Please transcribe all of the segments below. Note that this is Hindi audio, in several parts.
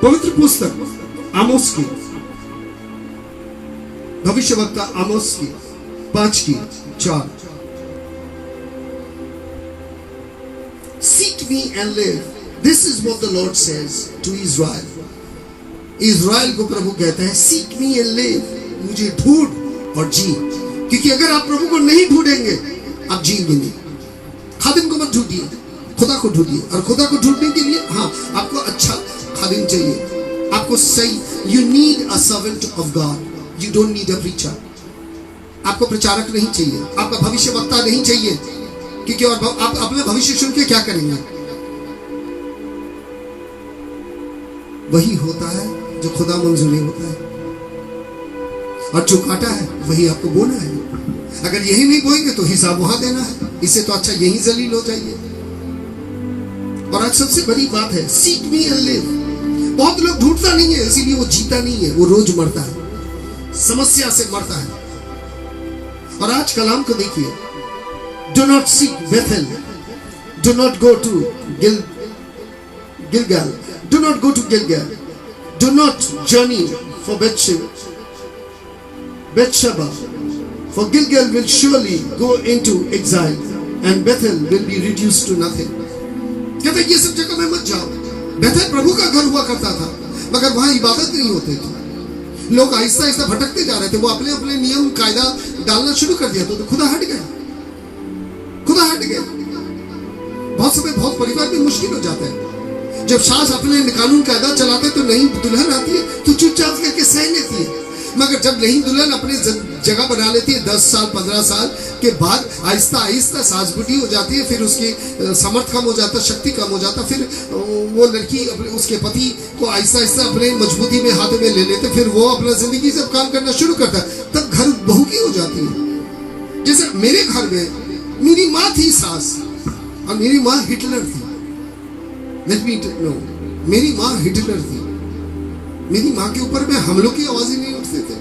पवित्र पुस्तक आमोस की, भविष्यवक्ता आमोस की 5:4। Seek me and live. This is what the Lord says to Israel. Israel को प्रभु कहता है सीक मी एंड लिव, मुझे ढूंढ और जी, क्योंकि अगर आप प्रभु को नहीं ढूंढेंगे आप जीएंगे नहीं। खादिम को मत ढूंढिए, खुदा को ढूंढिए। और खुदा को ढूंढने के लिए हाँ, आपको अच्छा खादिम चाहिए, आपको सही, you need a servant of God, you don't need a preacher. आपको प्रचारक नहीं चाहिए, आपका भविष्यवक्ता नहीं चाहिए, क्योंकि और आप अपने भविष्य सुन के क्या करेंगे? वही होता है जो खुदा मंजूर नहीं होता है, और जो काटा है वही आपको बोना है। अगर यही नहीं बोएंगे तो हिसाब वहां देना है, इससे तो अच्छा यही जलील हो जाइए। और आज सबसे बड़ी बात है सीक मी एंड लिव। बहुत लोग ढूंढता नहीं है, इसीलिए वो जीता नहीं है, वो रोज मरता है, समस्या से मरता है। और आज कलाम को देखिए, do not seek Bethel, do not go to Gilgal, do not go to Gilgal, do not journey for Bethsheba, for Gilgal will surely go into exile and Bethel will be reduced to nothing. कहते ये सब जगह में मत जाओ। बेथेल प्रभु का घर हुआ करता था, मगर वहां इबादत नहीं होते थे, लोग आहिस्ता आहिस्ता भटकते जा रहे थे, वो अपने अपने नियम कायदा डालना शुरू कर दिया, तो खुदा हट गया, खुदा हट गया। बहुत समय बहुत परिवार में मुश्किल हो जाता है। जब सास अपने कानून कायदा चलाते तो नहीं दुल्हन आती है तो चुपचाप करके सह लेती है, मगर जब नहीं दुल्हन अपनी जगह बना लेती है 10 साल 15 साल के बाद आहिस्ता आहिस्ता सास बुढ़ी हो जाती है, फिर उसकी समर्थ कम हो जाता, शक्ति कम हो जाता, फिर वो लड़की अपने उसके पति को आहिस्ता आहिस्ता अपने मजबूती में हाथों में ले लेते, फिर वो अपना जिंदगी जब काम करना शुरू करता है तब घर बहू की हो जाती है। जैसे मेरे घर में मेरी माँ थी सास, और मेरी माँ हिटलर थी। मेरी माँ हिटलर थी, मेरी माँ के ऊपर में हम लोग की आवाज ही नहीं उठते थे।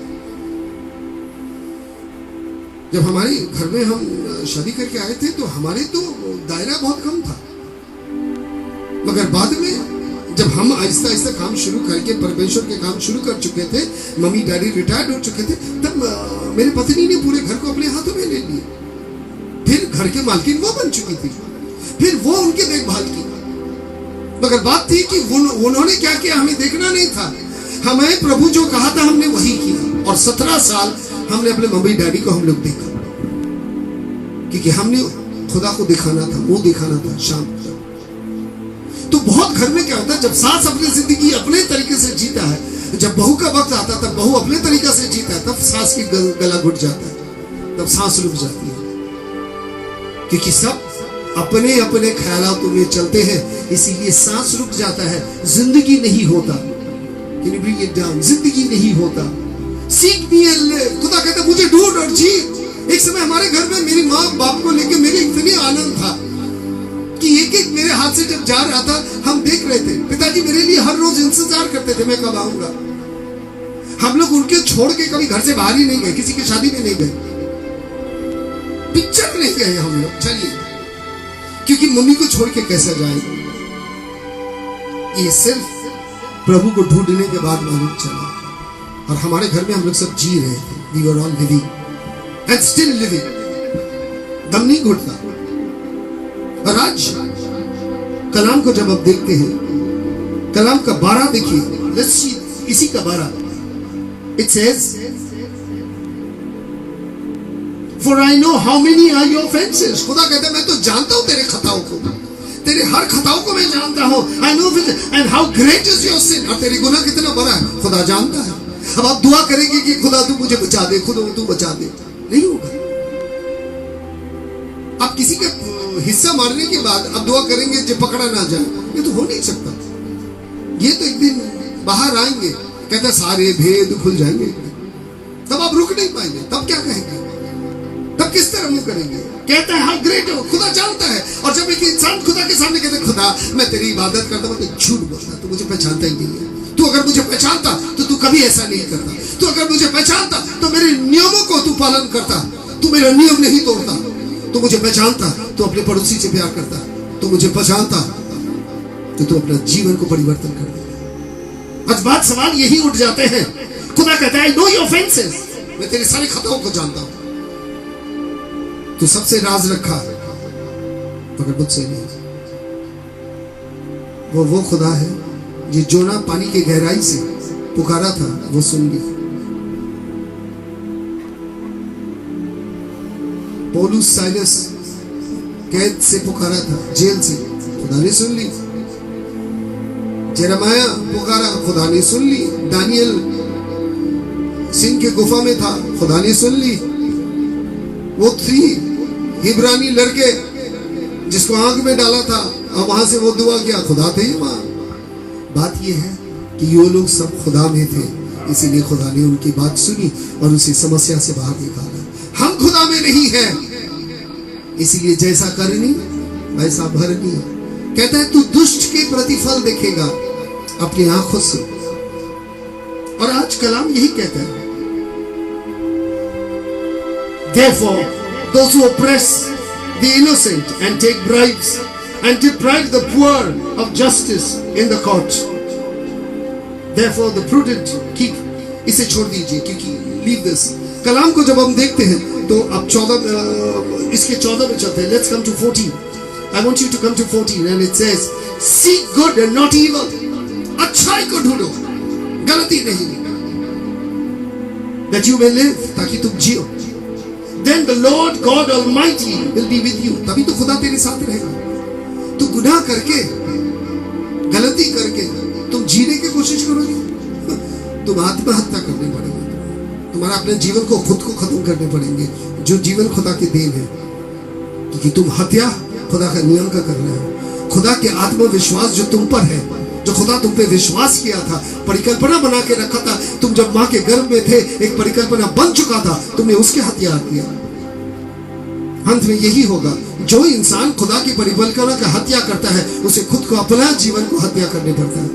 जब हमारे घर में हम शादी करके आए थे तो हमारे तो दायरा बहुत कम था, मगर बाद में जब हम आहिस्ता आहिस्ता काम शुरू करके परमेश्वर के काम शुरू कर चुके थे, मम्मी डैडी रिटायर्ड हो चुके थे, तब मेरे पत्नी ने पूरे घर को अपने हाथों में ले लिया। फिर घर के मालकिन वो बन चुकी थी, फिर वो उनके देखभाल की। मगर बात थी कि उन्होंने क्या किया हमें देखना नहीं था, हमें प्रभु जो कहा था हमने वही किया। और 17 साल हमने अपने मम्मी डैडी को हम लोग देखा, क्योंकि हमने खुदा को दिखाना था, मुंह दिखाना था शाम को। तो बहुत घर में क्या होता है, जब सास अपनी जिंदगी अपने तरीके से जीता है, जब बहू का वक्त आता है तब बहू अपने तरीके से जीता है, तब सास की गला घुट जाता है, तब सांस रुक जाती है, क्योंकि सब अपने अपने ख्यालातों में चलते हैं, इसीलिए सांस रुक जाता है, जिंदगी नहीं होता। Can you bring it down? जिंदगी नहीं होता। Seek me and live. खुदा कहता है मुझे ढूंढ और जी। एक समय हमारे घर में मेरी माँ बाप को लेके मेरे इतनी आनंद था कि एक एक मेरे हाथ से जब जा रहा था हम देख रहे थे। पिताजी मेरे लिए हर रोज इंतजार करते थे मैं कब आऊंगा। हम लोग उनके छोड़ के कभी घर से बाहर ही नहीं गए, किसी की शादी में नहीं गए, पिक्चर नहीं गए हम लोग। चलिए, क्योंकि मम्मी को छोड़ के कैसा जाएगा। ये सिर्फ प्रभु को ढूंढने के बाद मालूम चला, और हमारे घर में हम लोग सब जी रहे थे। We were all living and still living. दम नहीं घुटता। और आज कलाम को जब आप देखते हैं, कलाम का 12 देखिए, Let's see, इसी का 12 It says, For I know how many are your offenses. खुदा कहता है मैं तो जानता हूं तेरे खताओं को, तेरे हर खताओं को मैं जानता हूं। I know and how great is your sin. और तेरी गुनाह कितना बड़ा है खुदा जानता है। अब आप दुआ करेंगे कि खुदा तू मुझे बचा दे, खुदा तू बचा दे, नहीं होगा। आप किसी का हिस्सा मारने के बाद अब दुआ करेंगे जो पकड़ा ना जाए, ये तो हो नहीं सकता। ये तो एक दिन बाहर आएंगे, कहता सारे भेद खुल जाएंगे, तब आप रुक नहीं पाएंगे। तब क्या कहेंगे, तब किस तरह मुंह करेंगे? कहता है हाउ ग्रेट हो, खुदा जानता है। और जब एक इंसान खुदा के सामने कहते खुदा मैं तेरी इबादत करता हूं, तो झूठ बोलता, तू मुझे पहचानता ही नहीं है। तू अगर मुझे पहचानता तो तू कभी ऐसा नहीं करता। तू अगर मुझे पहचानता तो मेरे नियमों को तू पालन करता, तू मेरा नियम नहीं तोड़ता। तू मुझे पहचानता तो अपने पड़ोसी से प्यार करता, तू मुझे पहचानता तो तू अपना जीवन को परिवर्तन कर देता। आज बात सवाल यही उठ जाते हैं। खुदा कहता है, I know your offenses, मैं तेरे सारे खताओं को जानता हूं, तू सबसे राज रखा मगर मुझसे नहीं। वो खुदा है जो जोना पानी की गहराई से पुकारा था, वो सुन ली। पौलुस साइलस कैद से पुकारा था, जेल से, खुदा ने सुन ली। जेरमाया पुकारा, खुदा ने सुन ली। दानियल सिंह के गुफा में था, खुदा ने सुन ली। वो थी इब्रानी लड़के जिसको आग में डाला था और वहां से वो दुआ किया, खुदा थे वहां। बात ये है कि ये लोग सब खुदा में थे, इसीलिए खुदा ने उनकी बात सुनी और उसी समस्या से बाहर निकाला। हम खुदा में नहीं है, इसीलिए जैसा करनी वैसा भरनी। कहता है, तू दुष्ट के प्रतिफल देखेगा अपनी आंखों से। और आज कलाम यही कहता है, Therefore, those who oppress the innocent and take bribes and deprive the poor of justice in the court. Therefore, the prudent keep. इसे छोड़ दीजिए, क्योंकि leave this. कलाम को जब हम देखते हैं तो अब 14 में चलते हैं. Let's come to 14. I want you to come to 14 and it says, seek good and not evil. अच्छाई को ढूंढो, गलती नहीं, that you may live, ताकि तुम जियो. Then the Lord God Almighty will be with you. तभी तो खुदा तेरे साथ रहेगा. तू गुनाह करके, गलती करके तुम जीने की कोशिश करोगे, तुम आत्महत्या करने पड़ेगा. तुम्हारा अपने जीवन को खुद को खत्म करने पड़ेंगे, जो जीवन खुदा की देन है. क्योंकि तुम हत्या खुदा का नियम का कर रहे हो. खुदा के आत्मविश्वास जो तुम पर है, जो खुदा तुम पे विश्वास किया था, परिकल्पना बना के रखा था, तुम जब मां के गर्भ में थे एक परिकल्पना बन चुका था, तुमने उसके हत्यार किया. अंत में यही होगा, जो इंसान खुदा की परिकल्पना का हत्या करता है उसे खुद को, अपना जीवन को हत्या करने पड़ता है.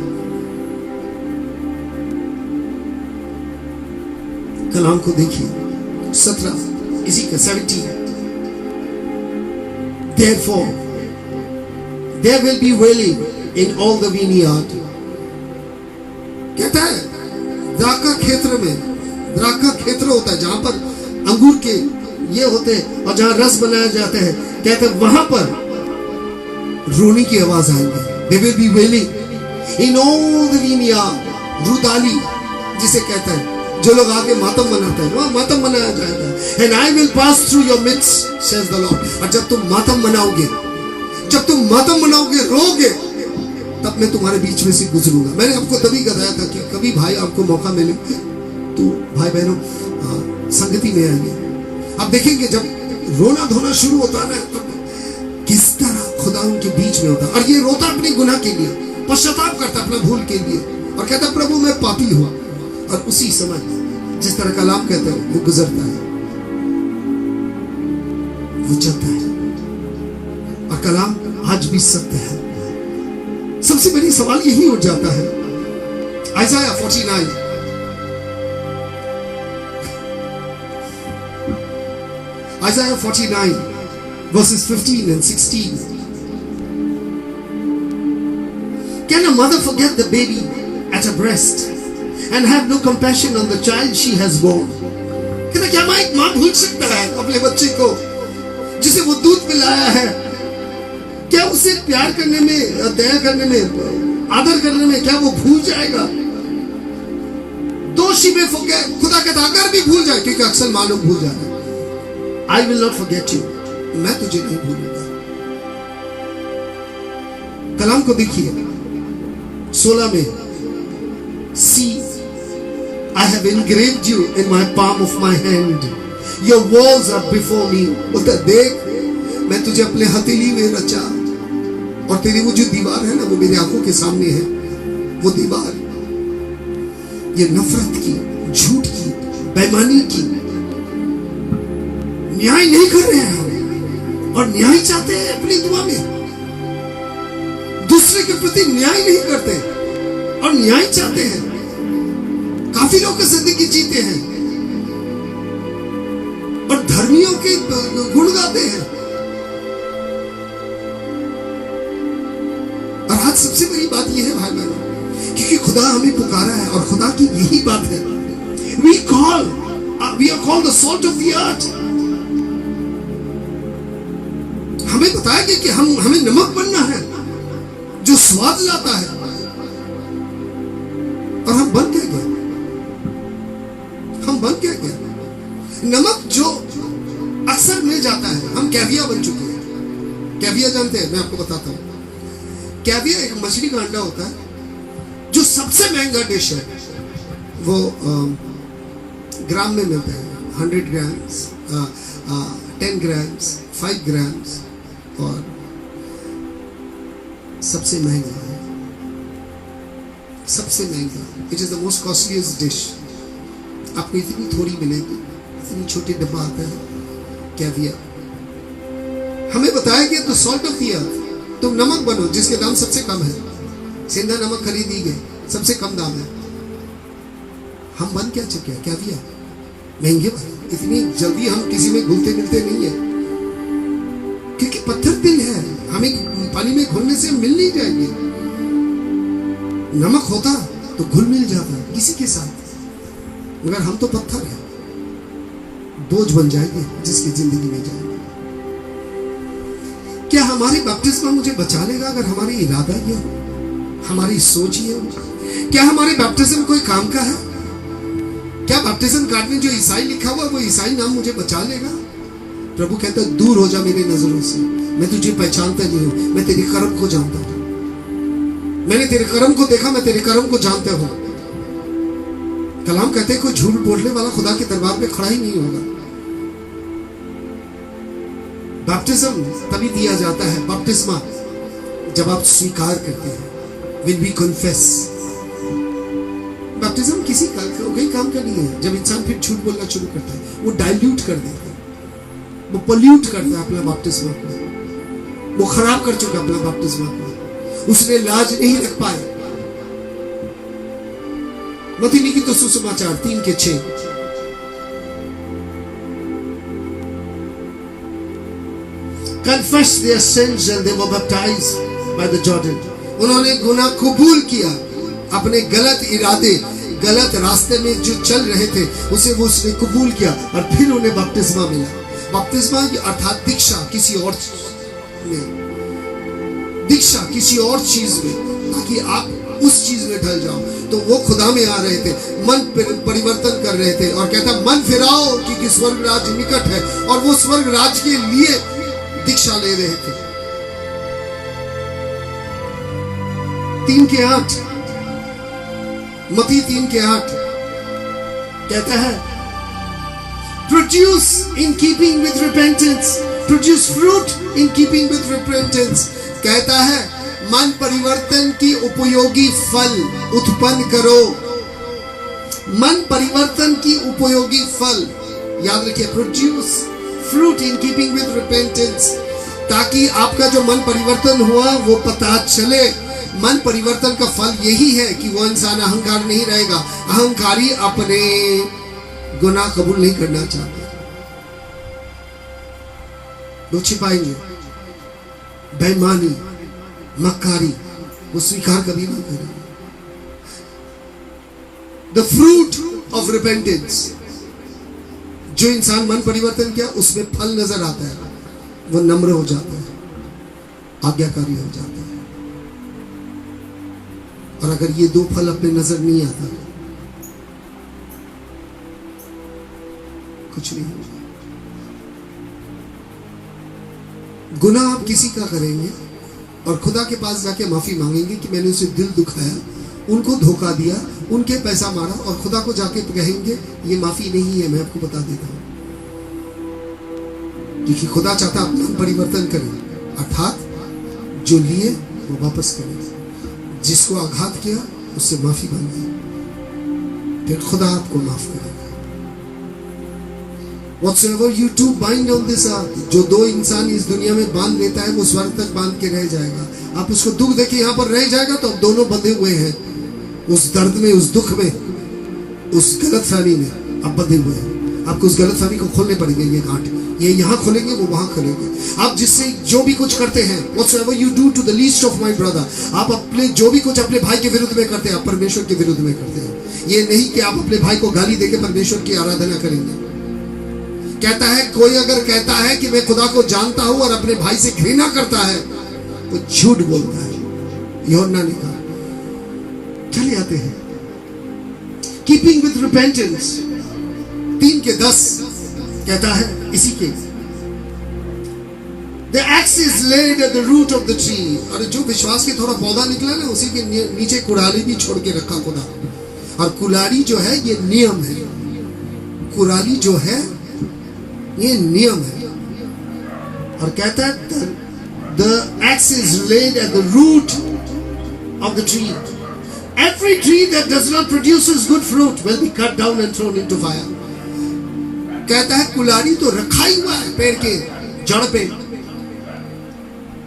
कलाम को देखिए 17 इसी का 17. Therefore there will be wailing in all the vineyard. कहता है द्राक्षा क्षेत्र होता है जहां पर अंगूर के ये होते हैं और जहां रस बनाया जाता है. कहते हैं वहां पर रोने की आवाज आएगी. There will be wailing in all the vineyard. Rudali जिसे कहता है, जो लोग आके मातम मनाते हैं, वहां मातम मनाया जाएगा. And I will pass through your midst, says the Lord. और जब तुम मातम मनाओगे, रोगे, तब मैं तुम्हारे बीच में से गुजरूंगा. मैंने आपको तभी बताया था कि कभी भाई आपको मौका मिले तो भाई बहनों संगति में आइए. आप देखेंगे जब रोना धोना शुरू होता है ना, तब किस तरह खुदा उनके बीच में होता. और ये रोता अपने गुनाह के लिए, पश्चाताप करता अपना भूल के लिए और कहता प्रभु मैं पापी हुआ. और उसी समय जिस तरह कलाम कहता है वो गुजरता है, वो चलता है. और कलाम आज भी सत्य है. सबसे बड़ी सवाल यही उठ जाता है. आइज़ाया 49 verses 15 and 16. Can a mother forget the baby at her breast and have no compassion on the child she has born? कहता क्या एक माँ भूल सकता है अपने बच्चे को जिसे वो दूध पिलाया है? क्या उसे प्यार करने में, दया करने में, आदर करने में क्या वो भूल जाएगा? दोषी में खुदा कहता अगर भी भूल जाए, क्योंकि अक्सर माँ लोग भूल जाते हैं. I will not forget you. मैं तुझे नहीं भूलूंगा. कलाम को देखिए 16 में, See, I have engraved you in my palm of my hand. Your walls are before me. बोलता देख मैं तुझे अपने हथेली में रचा और तेरी वो जो दीवार है ना, वो मेरी आंखों के सामने है. वो दीवार ये नफरत की, झूठ की, बेईमानी की. न्याय नहीं कर रहे हैं हम, और न्याय चाहते हैं अपनी दुआ में. दूसरे के प्रति न्याय नहीं करते और न्याय चाहते हैं. काफी लोग जिंदगी जीते हैं और धर्मियों के गुण गाते हैं. और आज सबसे बड़ी बात यह है भाई बहनों, क्योंकि खुदा हमें पुकारा है और खुदा की यही बात है, we are called the salt of the earth। हमें बताया गया कि हमें नमक बनना है जो स्वाद लाता है, और हम बन क्या गए? नमक जो अक्सर मिल जाता है, हम कैविया बन चुके हैं। कैविया जानते हैं? मैं आपको बताता हूं। कैविया एक मछली का अंडा होता है जो सबसे महंगा डिश है। वो ग्राम में मिलता है, 100 ग्राम्स, 10 ग्राम्स, 5 ग्राम्स, और सबसे महंगा है, सबसे महंगा। It is the most costliest dish. आपको इतनी थोड़ी मिलेगी, इतनी छोटी डब्बा आता है कैविया। हमें बताया गया तो सॉल्ट ऑफ द अर्थ, तुम नमक बनो जिसके दाम सबसे कम है। सेंधा नमक खरीदी गई, सबसे कम दाम है। हम बन क्या चुके हैं? कैविया, महंगे वाले। इतनी जल्दी हम किसी में घुलते मिलते नहीं है, क्योंकि पत्थर दिल है, हमें पानी में घुलने से मिल नहीं जाएंगे। नमक होता तो घुल मिल जाता किसी के साथ, मगर हम तो पत्थर हैं, बोझ बन जाएंगे जिसकी जिंदगी में जाएंगे। क्या हमारी बपतिस्मा मुझे बचा लेगा अगर हमारी इरादा ये हो, हमारी सोच ये हो? क्या हमारे बपतिस्म कोई काम का है? क्या बपतिस्म कार्ड में जो ईसाई लिखा हुआ वो ईसाई नाम मुझे बचा लेगा? प्रभु कहता है, दूर हो जा मेरी नजरों से, मैं तुझे पहचानता नहीं हूं, मैं तेरे कर्म को जानता हूं। मैंने तेरे कर्म को देखा, मैं तेरे कर्म को जानता हूं। कलाम कहते हैं, कोई झूठ बोलने वाला खुदा के दरबार में खड़ा ही नहीं होगा। बैप्टिज्म तभी दिया जाता है, बपतिस्मा, जब आप स्वीकार करते हैं, when we confess। बैप्टिज्म किसी काम का नहीं है। जब इंसान फिर झूठ बोलना शुरू करता है, वो डाइल्यूट कर देता है, वो पोल्यूट करता है अपना बपतिस्मा को, वो खराब कर चुका अपना बपतिस्मा को, उसने लाज नहीं रख पाए। मत्ती लिखित तो सुसमाचार 3:6, confessed their sins and they were baptized by the Jordan। उन्होंने गुनाह कबूल किया, अपने गलत इरादे, गलत रास्ते में जो चल रहे थे उसे वो उसने कबूल किया, और फिर उन्हें बपतिस्मा मिला। बपतिस्मा अर्थात दीक्षा किसी और में, दीक्षा किसी और चीज में, ताकि आप उस चीज में ढल जाओ। तो वो खुदा में आ रहे थे, मन परिवर्तन कर रहे थे, और कहता मन फिराओ क्योंकि स्वर्ग राज निकट है, और वो स्वर्ग राज के लिए दीक्षा ले रहे थे। 3:8, मत्ती 3:8 कहता है, produce in keeping with repentance, produce fruit in keeping with repentance। कहता है मन परिवर्तन की उपयोगी फल उत्पन्न करो, मन परिवर्तन की उपयोगी फल, याद रखिए, produce fruit in keeping with repentance, ताकि आपका जो मन परिवर्तन हुआ वो पता चले। मन परिवर्तन का फल यही है कि वो इंसान अहंकार नहीं रहेगा। अहंकारी अपने गुनाह कबूल नहीं करना चाहते, वो छिपाएंगे, बेईमानी, मक्कारी, वो स्वीकार कभी नहीं करेंगे। द फ्रूट ऑफ रिपेंटेंस, जो इंसान मन परिवर्तन किया उसमें फल नजर आता है, वो नम्र हो जाता है, आज्ञाकारी हो जाता है। और अगर ये दो फल अपने नजर नहीं आता, कुछ नहीं होगा। गुनाह आप किसी का करेंगे और खुदा के पास जाके माफी मांगेंगे कि मैंने उसे दिल दुखाया, उनको धोखा दिया, उनके पैसा मारा, और खुदा को जाके कहेंगे ये माफी नहीं है, मैं आपको बता देता हूं। क्योंकि खुदा चाहता अपना परिवर्तन करें, अर्थात जो लिए वो वापस करें, जिसको आघात किया उससे माफी मांगे, फिर खुदा आपको माफ करेगा। Whatsoever you two bind on this earth, जो दो इंसान इस दुनिया में बांध लेता है वो स्वर्ग तक बांध के रह जाएगा। आप उसको दुख देखिए यहाँ पर रह जाएगा, तो अब दोनों बंधे हुए हैं, उस दर्द में, उस दुख में, उस गलतफहमी में अब बंधे हुए हैं। आपको उस गलतफहमी को खोलने पड़ेंगे, ये गांठ, ये यहाँ खोलेंगे, वो वहां खोलेंगे। आप जिससे जो भी कुछ करते हैं, whatsoever you do to the least of my brother, आप अपने जो भी कुछ अपने भाई के विरुद्ध में करते हैं, आप परमेश्वर के विरुद्ध में करते हैं। ये नहीं कि आप अपने भाई को गाली देके परमेश्वर की आराधना करेंगे। कहता है कोई अगर कहता है कि मैं खुदा को जानता हूं और अपने भाई से घृणा करता है, वो झूठ बोलता है। यूहन्ना ने कहा। चले आते हैं कीपिंग विद रिपेंटेंस 3:10 कहता है इसी के The axe is laid at the root of the tree। और जो विश्वास के थोड़ा पौधा निकला ना, उसी के नीचे कुड़ाली भी छोड़ के रखा खुदा। और कुलाड़ी जो है ये नियम है, कुराली जो है ये नियम है। और कहता है the axe is laid at the root of the tree। Every tree that does not produces good fruit will be cut down and thrown into fire। कहता है कुलाड़ी तो रखा ही हुआ है पेड़ के जड़ पे।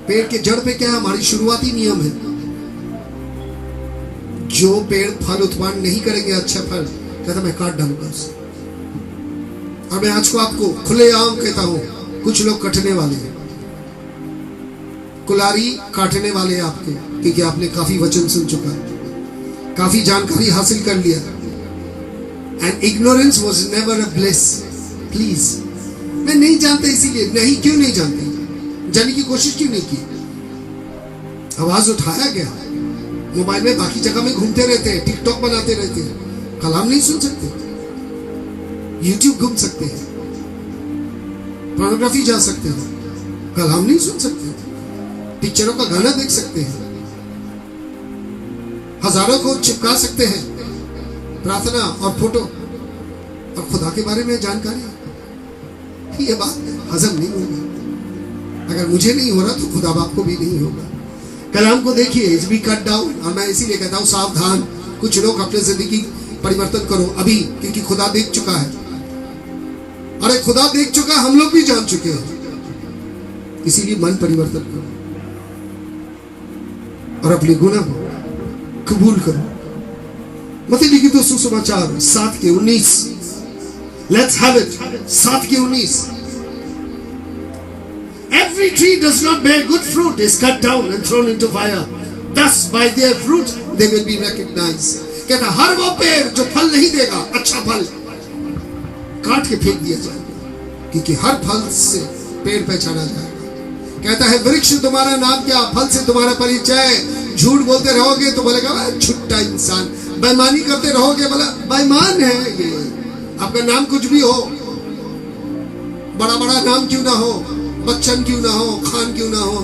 पेड़ के जड़ पे क्या है? हमारी शुरुआती नियम है। जो पेड़ फल उत्पन्न नहीं करेंगे अच्छा फल, कहता मैं काट डालूंगा उसे। और मैं आज को आपको खुलेआम कहता हूं, कुछ लोग कटने वाले हैं, कुलाड़ी काटने वाले हैं आपके, क्योंकि आपने काफी वचन सुन चुका है, काफी जानकारी हासिल कर लिया। And ignorance was never a bless. Please, मैं नहीं जानता, इसीलिए नहीं। क्यों नहीं जानते? जानने की कोशिश क्यों नहीं की? आवाज उठाया गया, मोबाइल में बाकी जगह में घूमते रहते हैं, टिकटॉक बनाते रहते हैं, कलाम नहीं सुन सकते, यूट्यूब घूम सकते हैं, पोर्नोग्राफी जा सकते हैं, कलाम नहीं सुन सकते, पिक्चरों का गाना देख सकते हैं, हजारों को चिपका सकते हैं, प्रार्थना और फोटो और खुदा के बारे में जानकारी। ये बात हजम नहीं होगी। अगर मुझे नहीं हो रहा तो खुदा बाप को भी नहीं होगा। कलाम को देखिए, इज बी कट डाउन। और मैं इसीलिए कहता हूं सावधान, कुछ लोग अपने जिंदगी परिवर्तन करो अभी, क्योंकि खुदा देख चुका है। अरे खुदा देख चुका, हम लोग भी जान चुके हैं। इसीलिए मन परिवर्तन करो और अपने गुनाह को कबूल करो। मत्ती लिखित सुसमाचार 7:19। Let's have it. 7:19। Every tree does not bear good fruit is cut down and thrown into fire. Thus by their fruit they will be recognized। कहता हर वो पेड़ जो फल नहीं देगा, अच्छा फल, काट के फेंक दिया जाएगा, क्योंकि हर फल से पेड़ पहचाना जाएगा। कहता है वृक्ष तुम्हारा नाम क्या, फल से तुम्हारा परिचय। झूठ बोलते रहोगे तो बोलेगा छुट्टा इंसान, बेईमानी करते रहोगे बोला बेईमान है ये। आपका नाम कुछ भी हो, बड़ा बड़ा नाम क्यों ना हो, बच्चन क्यों ना हो, खान क्यों ना हो,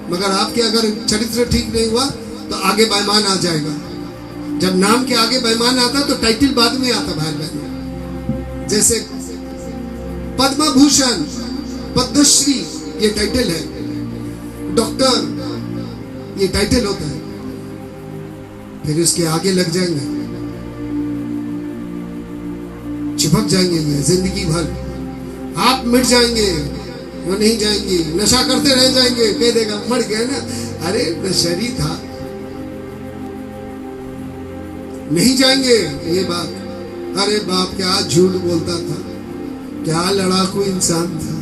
मगर आपके अगर चरित्र ठीक नहीं हुआ तो आगे बेईमान आ जाएगा। जब नाम के आगे बेईमान आता तो टाइटल बाद में आता भाई बहन। जैसे पद्म भूषण, पद्मश्री ये टाइटल है, डॉक्टर ये टाइटल होता है, फिर उसके आगे लग जाएंगे, चिपक जाएंगे ये जिंदगी भर। आप मिट जाएंगे, वो नहीं जाएंगी, नशा करते रह जाएंगे, कह देगा मर गया ना, अरे नशेड़ी था, नहीं जाएंगे ये बात। अरे बाप क्या झूठ बोलता था, क्या लड़ाकू इंसान था।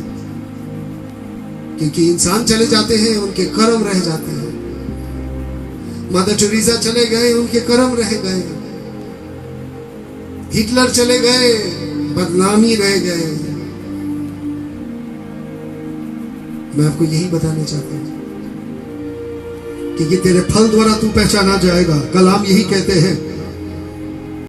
क्योंकि इंसान चले जाते हैं, उनके कर्म रह जाते हैं। मदर टेरेसा चले गए, उनके कर्म रह गए। हिटलर चले गए, बदनामी रह गए। मैं आपको यही बताना चाहता हूं कि तेरे फल द्वारा तू पहचाना जाएगा। कलाम यही कहते हैं